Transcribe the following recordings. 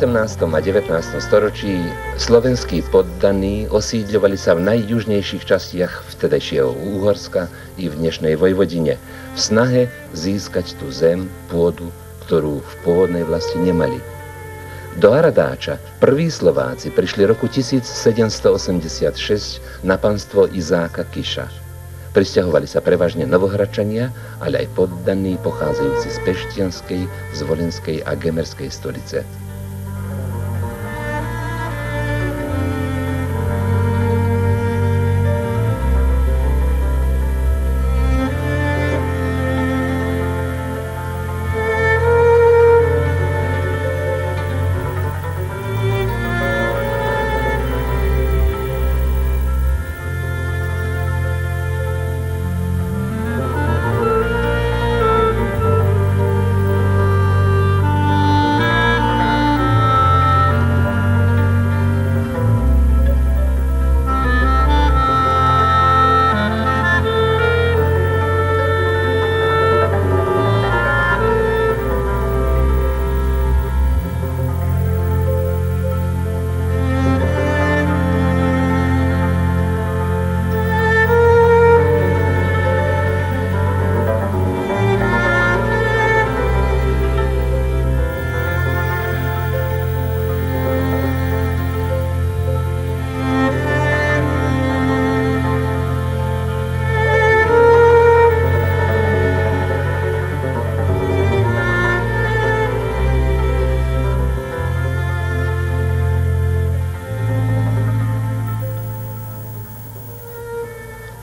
18. a 19. storočí slovenskí poddaní osídľovali sa v najjužnejších častiach vtedajšieho Úhorska i v dnešnej Vojvodine v snahe získať tú zem, pôdu, ktorú v pôvodnej vlasti nemali. Do Aradáča prví Slováci prišli roku 1786 na panstvo Izáka Kiša. Prisťahovali sa prevažne Novohradčania, ale aj poddaní pochádzajúci z Peštianskej, Zvolenskej a Gemerskej stolice.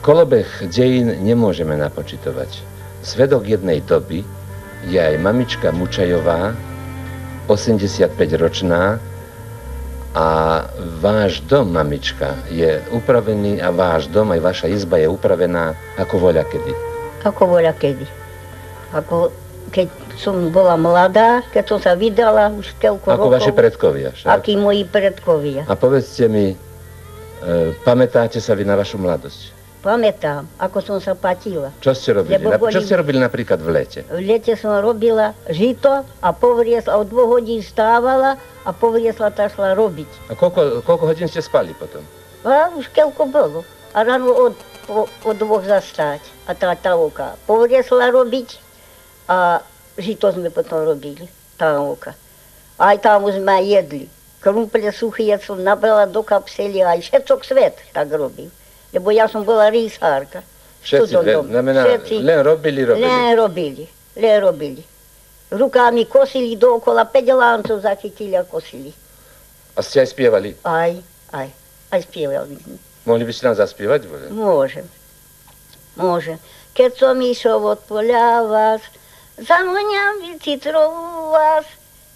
Kolobeh dejín nemôžeme napočitovať. Svedok jednej doby je aj mamička Mučajová, 85-ročná, a váš dom, mamička, je upravený a váš dom, aj vaša izba je upravená ako voľakedy. Ako voľakedy. Ako keď som bola mladá, keď som sa vydala už toľko rokov. Ako vaši predkovia, však? Akí moji predkovia. A povedzte mi, pamätáte sa vy na vašu mladosť? Pamätám, ako som sa patila. Čo ste robili? Čo ste robili napríklad v lete? V lete som robila žito a povriesla, od 2 hodín stávala a povriesla tá šla robiť. A koľko hodín ste spali potom? A už keľko bolo. A ráno od 2 zastať. A tá oka povriesla robiť a žito sme potom robili. Tá oka. Aj tam sme jedli. Krumple suchý som nabrala do kapsely, aj všetok svet tak robil. Lebo ja som bola rýsárka. Všetci, len robili. Len robili. Rukami kosili dookola, 5 láncov zachytili a kosili. A ste aj spievali? Aj spievali. Mohli by ste nám zaspievať? Môžem. Keď som išiel od poľa vás, zanoňam vycitrovú vás.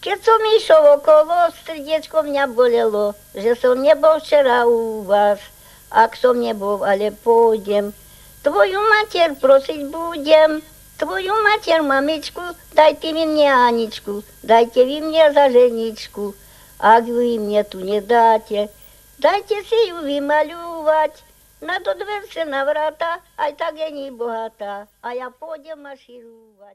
Keď som išiel okolo, srdiečko mňa bolelo, že som nebol včera u vás. Ak som nebol, ale pôjdem, tvoju mater prosiť budem, tvoju mater, mamičku, dajte mi mne Aničku, dajte vy mne za ženičku. Ak vy mne tu nedáte, dajte si ju vymaľúvať, na to dverce na vrata, aj tak je ní bohatá, a ja pôjdem maširúvať.